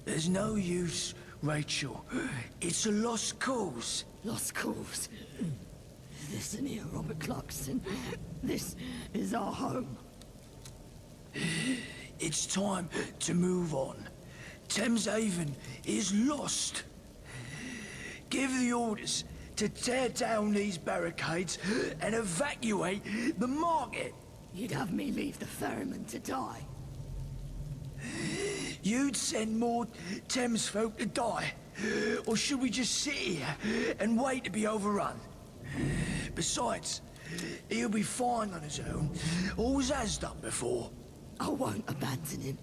There's no use, Rachel. It's a lost cause. Lost cause? Listen here, Robert Clarkson. This is our home. It's time to move on. Thameshaven is lost. Give the orders to tear down these barricades and evacuate the market. You'd have me leave the Ferryman to die? You'd send more Thames folk to die? Or should we just sit here and wait to be overrun? Besides, he'll be fine on his own. Always has done before. I won't abandon him.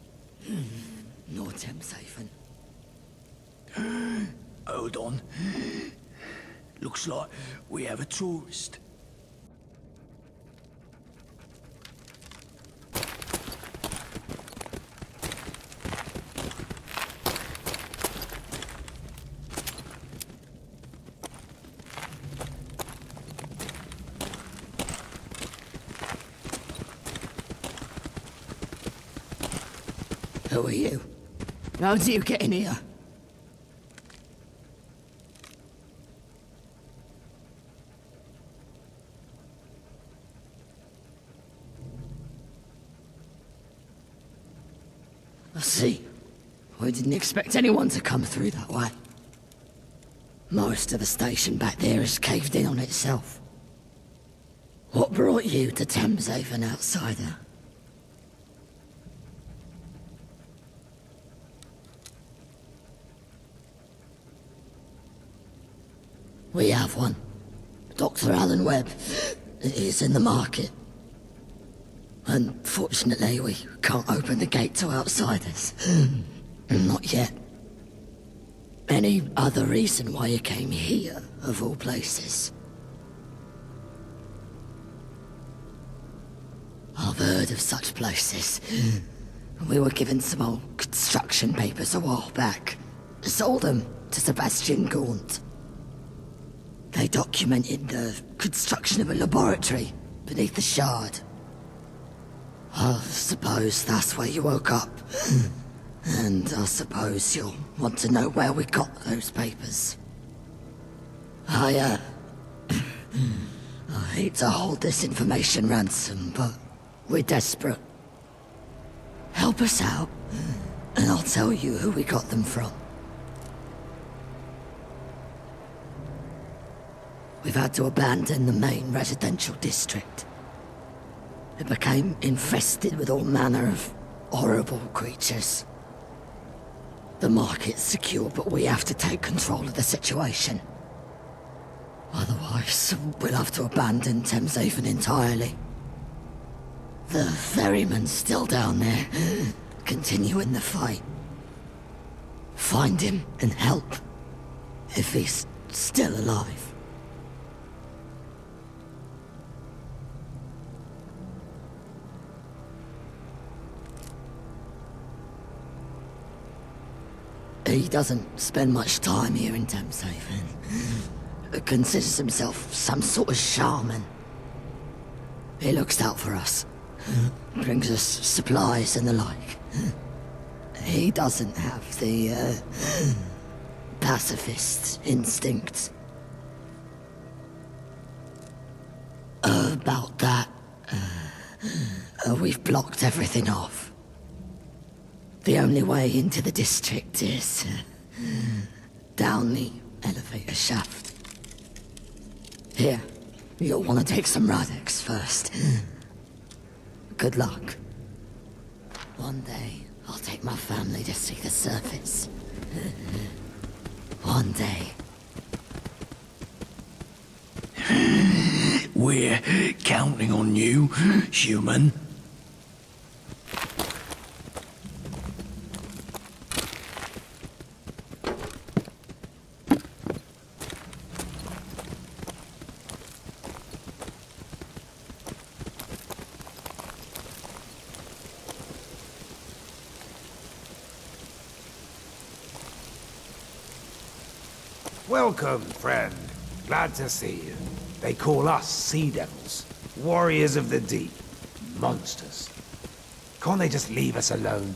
Nor Thameshaven. Hold on. Looks like we have a tourist. Who are you? How do you get in here? I see. We didn't expect anyone to come through that way. Most of the station back there is caved in on itself. What brought you to Thameshaven, outsider? We have one. Dr. Alan Webb is in the market. Unfortunately, we can't open the gate to outsiders. Not yet. Any other reason why you came here, of all places? I've heard of such places. We were given some old construction papers a while back. Sold them to Sebastian Gaunt. They documented the construction of a laboratory beneath the Shard. I suppose that's where you woke up. And I suppose you'll want to know where we got those papers. I hate to hold this information ransom, but we're desperate. Help us out, and I'll tell you who we got them from. We've had to abandon the main residential district. It became infested with all manner of horrible creatures. The market's secure, but we have to take control of the situation. Otherwise, we'll have to abandon Thameshaven entirely. The Ferryman's still down there, continuing the fight. Find him and help, if he's still alive. He doesn't spend much time here in Thameshaven. Considers himself some sort of shaman. He looks out for us. Brings us supplies and the like. He doesn't have the, pacifist instinct. About that, we've blocked everything off. The only way into the district is down the elevator shaft. Here, you'll want to take some Radix first. Good luck. One day, I'll take my family to see the surface. One day. We're counting on you, human. Welcome, friend. Glad to see you. They call us Sea Devils, warriors of the deep, monsters. Can't they just leave us alone?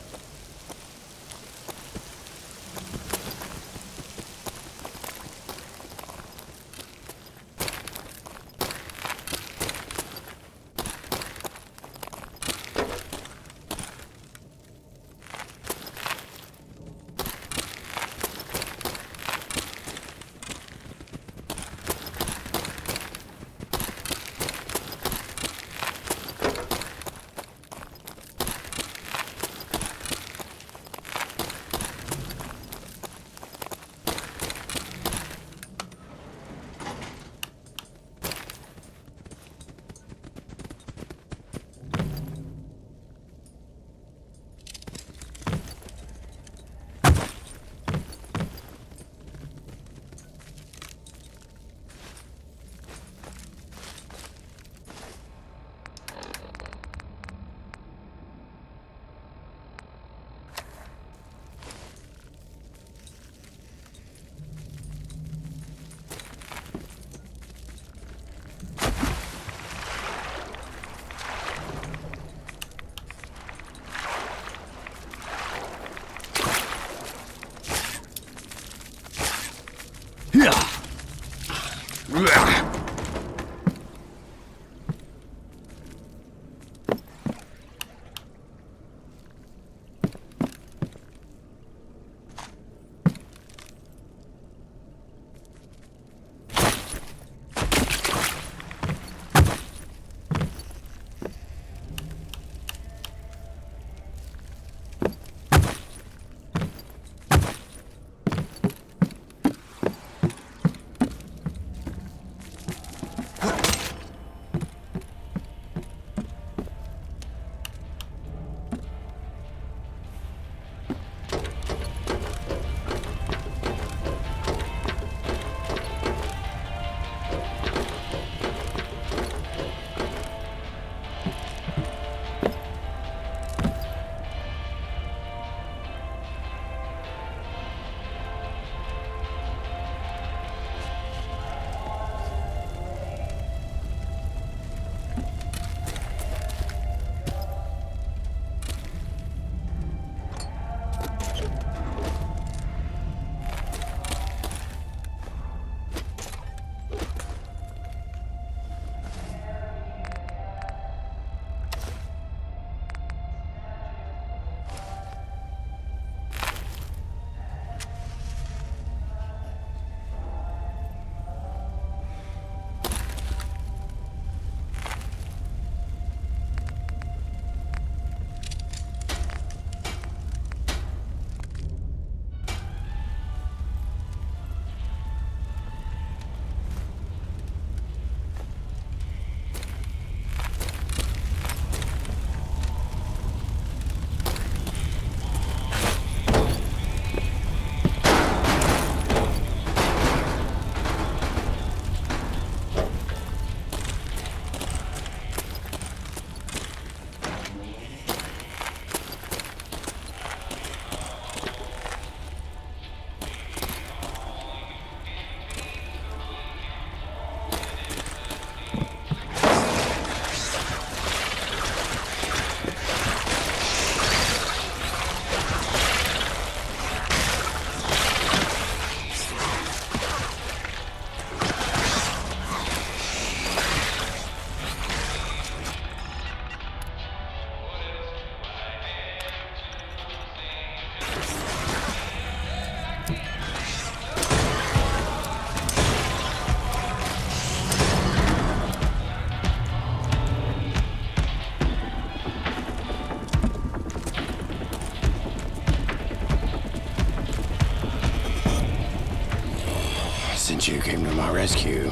since you came to my rescue.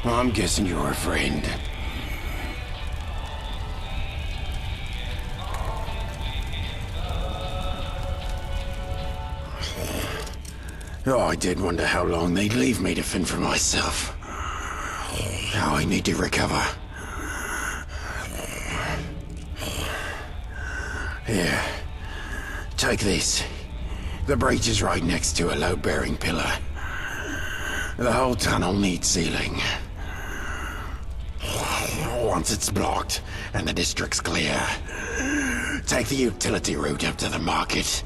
Well, I'm guessing you're a friend. Oh, I did wonder how long they'd leave me to fend for myself. Now I need to recover. Here, take this. The breach is right next to a load-bearing pillar. The whole tunnel needs sealing. Once it's blocked and the district's clear, take the utility route up to the market.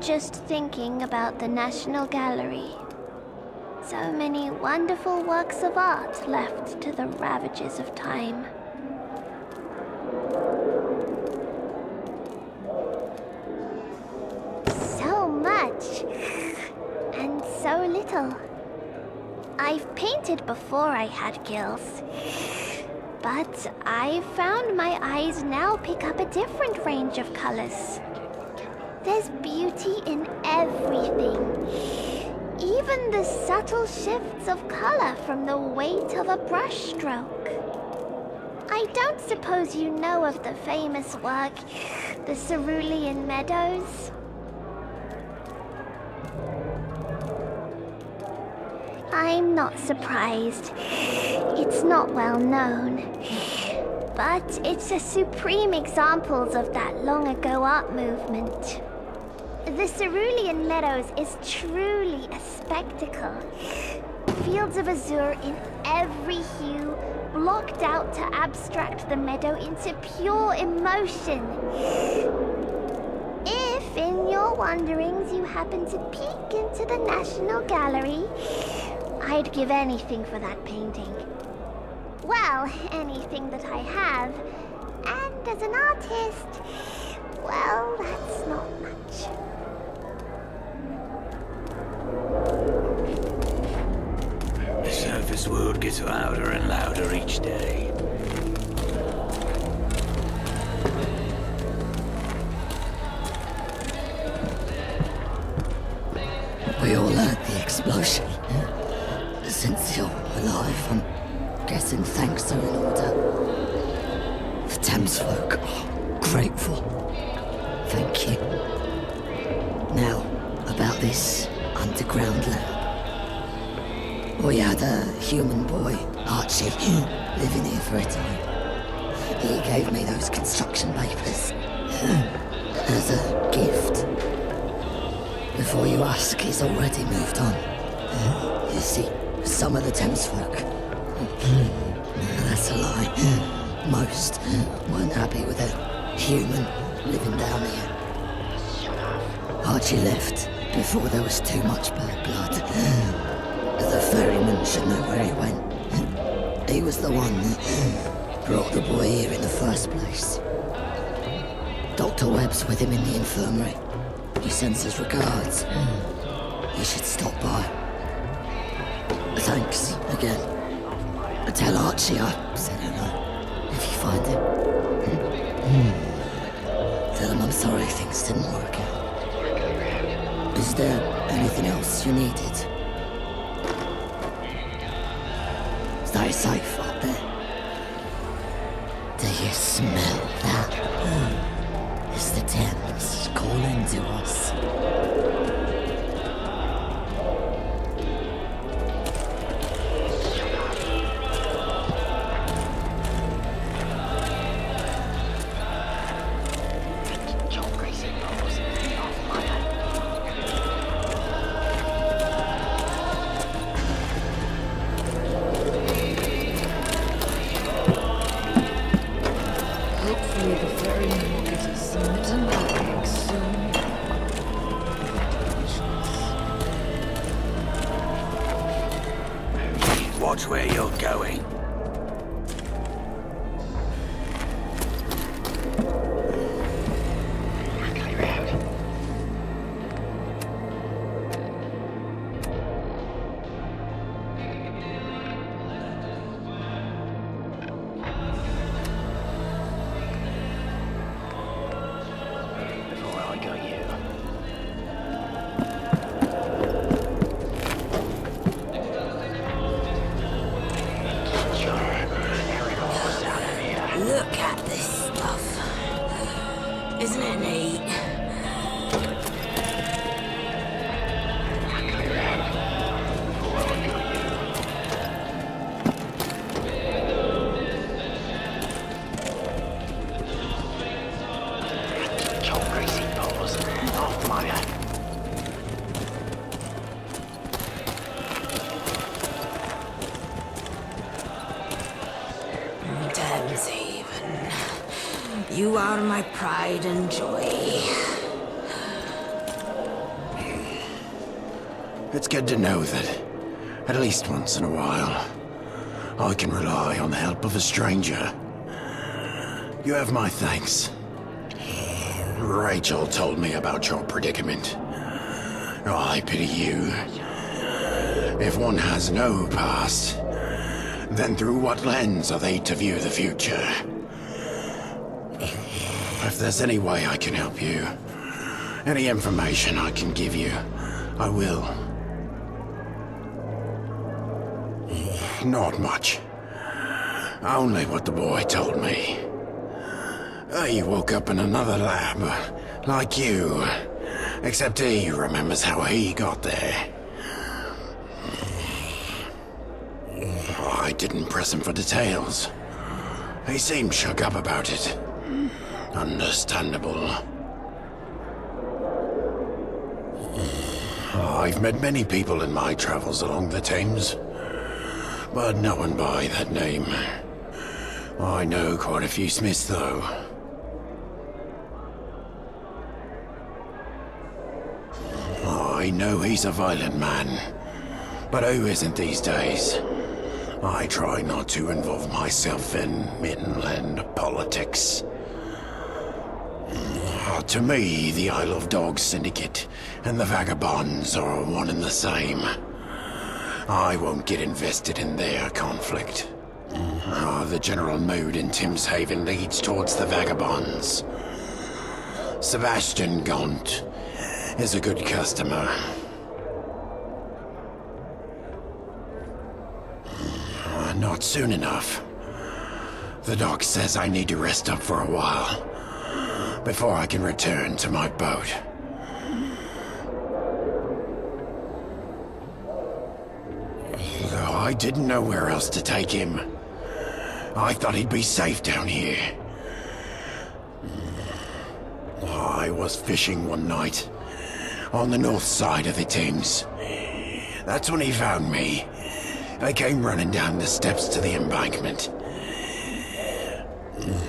Just thinking about the National Gallery. So many wonderful works of art left to the ravages of time. So much, and so little. I've painted before I had gills, but I've found my eyes now pick up a different range of colors. There's beauty in everything. Even the subtle shifts of color from the weight of a brushstroke. I don't suppose you know of the famous work, the Cerulean Meadows? I'm not surprised. It's not well known. But it's a supreme example of that long-ago art movement. The Cerulean Meadows is truly a spectacle. Fields of azure in every hue, blocked out to abstract the meadow into pure emotion. If, in your wanderings, you happen to peek into the National Gallery, I'd give anything for that painting. Well, anything that I have. And as an artist, well, that's not much. This world gets louder and louder each day. We all heard the explosion. Since you're alive, I'm guessing thanks are in order. The Thamesfolk are grateful. Thank you. Now, about this underground lab. We had a human boy, Archie, living here for a time. He gave me those construction papers as a gift. Before you ask, he's already moved on. You see, some of the Thamesfolk. That's a lie. Most weren't happy with a human living down here. Archie left before there was too much bad blood. The ferryman should know where he went. He was the one that brought the boy here in the first place. Dr. Webb's with him in the infirmary. He sends his regards. You should stop by. Thanks again. Tell Archie I said hello. If you find him. Tell him I'm sorry things didn't work out. Is there anything else you needed? Stay safe up there. Do you smell that? It's the Thames calling to us. Hopefully the ferryman will get us some little milk soon. Watch where you're going. Look at this stuff. Isn't it neat? Thameshaven, you are my pride and joy. It's good to know that, at least once in a while, I can rely on the help of a stranger. You have my thanks. Rachel told me about your predicament. I pity you. If one has no past, then through what lens are they to view the future? If there's any way I can help you, any information I can give you, I will. Not much. Only what the boy told me. He woke up in another lab, like you, except he remembers how he got there. I didn't press him for details. He seemed shook up about it. Understandable. I've met many people in my travels along the Thames, but no one by that name. I know quite a few Smiths, though. I know he's a violent man, but who isn't these days? I try not to involve myself in inland politics. To me, the Isle of Dogs Syndicate and the Vagabonds are one and the same. I won't get invested in their conflict. The general mood in Thameshaven leads towards the vagabonds. Sebastian Gaunt is a good customer. Not soon enough. The doc says I need to rest up for a while before I can return to my boat. Though I didn't know where else to take him. I thought he'd be safe down here. I was fishing one night on the north side of the Thames. That's when he found me. I came running down the steps to the embankment.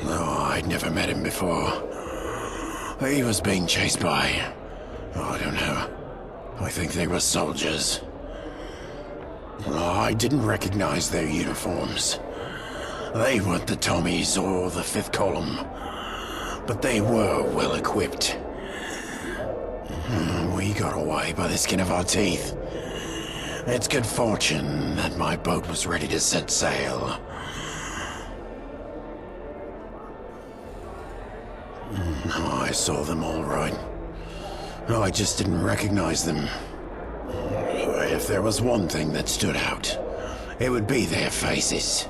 I'd never met him before. He was being chased by... I don't know. I think they were soldiers. I didn't recognize their uniforms. They weren't the Tommies or the 5th Column, but they were well equipped. We got away by the skin of our teeth. It's good fortune that my boat was ready to set sail. I saw them all right. I just didn't recognize them. If there was one thing that stood out, it would be their faces.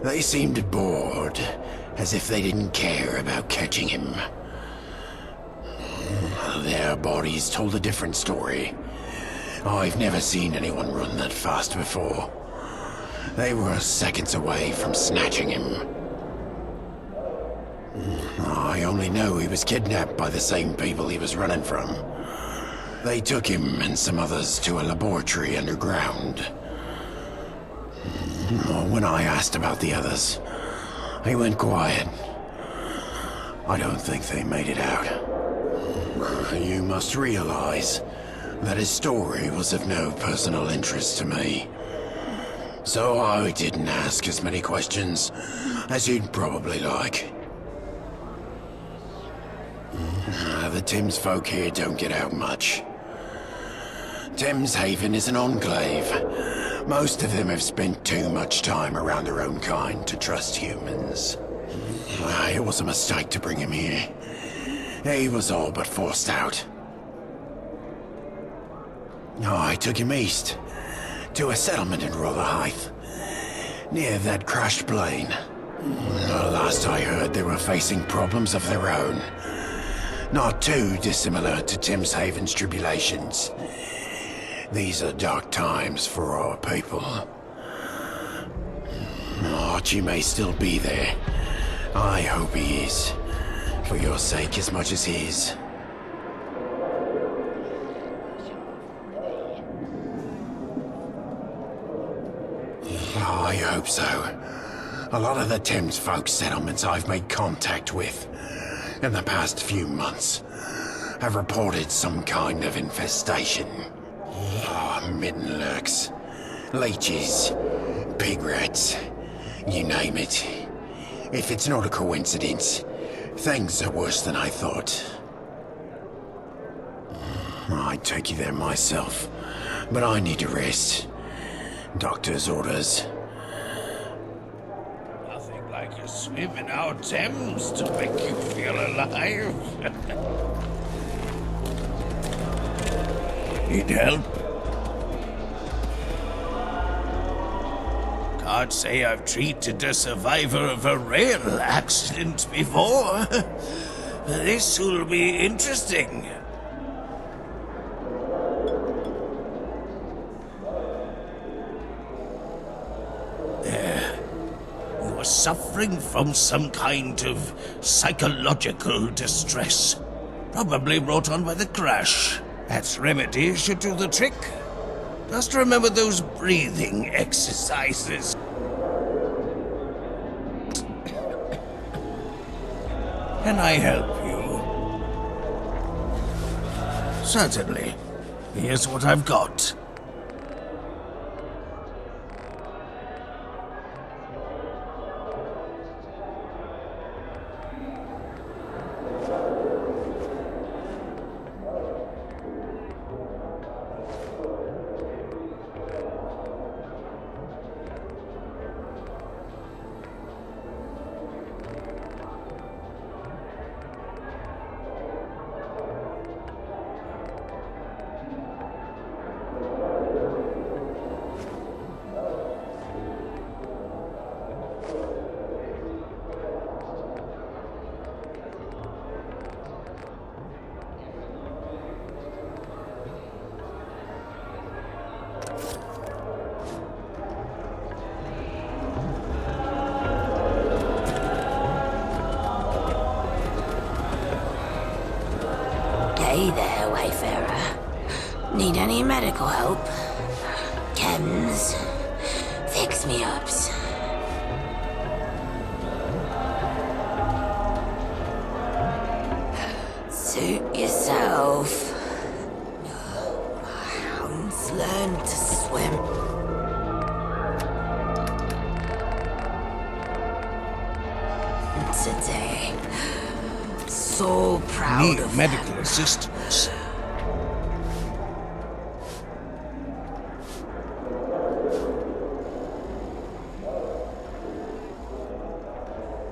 They seemed bored, as if they didn't care about catching him. Their bodies told a different story. I've never seen anyone run that fast before. They were seconds away from snatching him. I only know he was kidnapped by the same people he was running from. They took him and some others to a laboratory underground. When I asked about the others, he went quiet. I don't think they made it out. You must realize that his story was of no personal interest to me. So I didn't ask as many questions as you'd probably like. The Thames folk here don't get out much. Thameshaven is an enclave. Most of them have spent too much time around their own kind to trust humans. It was a mistake to bring him here. He was all but forced out. I took him east, to a settlement in Rotherhithe, near that crashed plane. Last I heard, they were facing problems of their own. Not too dissimilar to Thameshaven's tribulations. These are dark times for our people. Archie may still be there. I hope he is. For your sake as much as his. I hope so. A lot of the Thames folk settlements I've made contact with in the past few months have reported some kind of infestation. Midden lurks, leeches, pig rats, you name it. If it's not a coincidence, things are worse than I thought. I'd take you there myself, but I need to rest. Doctor's orders. Nothing like a swim in our Thames to make you feel alive. Need help? Can't say I've treated a survivor of a rail accident before. This will be interesting. You are suffering from some kind of psychological distress. Probably brought on by the crash. That remedy should do the trick. Just remember those breathing exercises. Can I help you? Certainly. Here's what I've got. Hey there, Wayfarer. Need any medical help? Chems, fix-me-ups. Suit yourself. Hounds learn to swim. Today, so proud Need of medical them. assistance.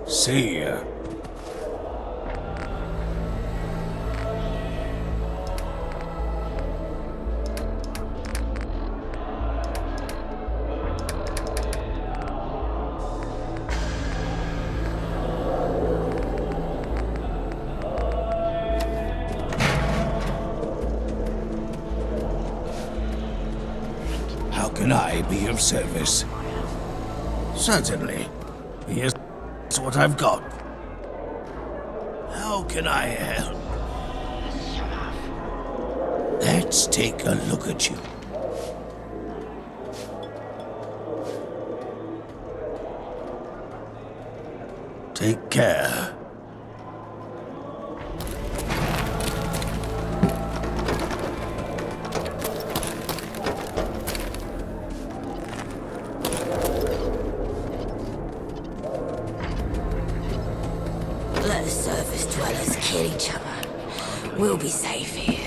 See ya. How can I be of service? Certainly. Here's what I've got. How can I help? Let's take a look at you. Take care. Let the surface dwellers kill each other. We'll be safe here.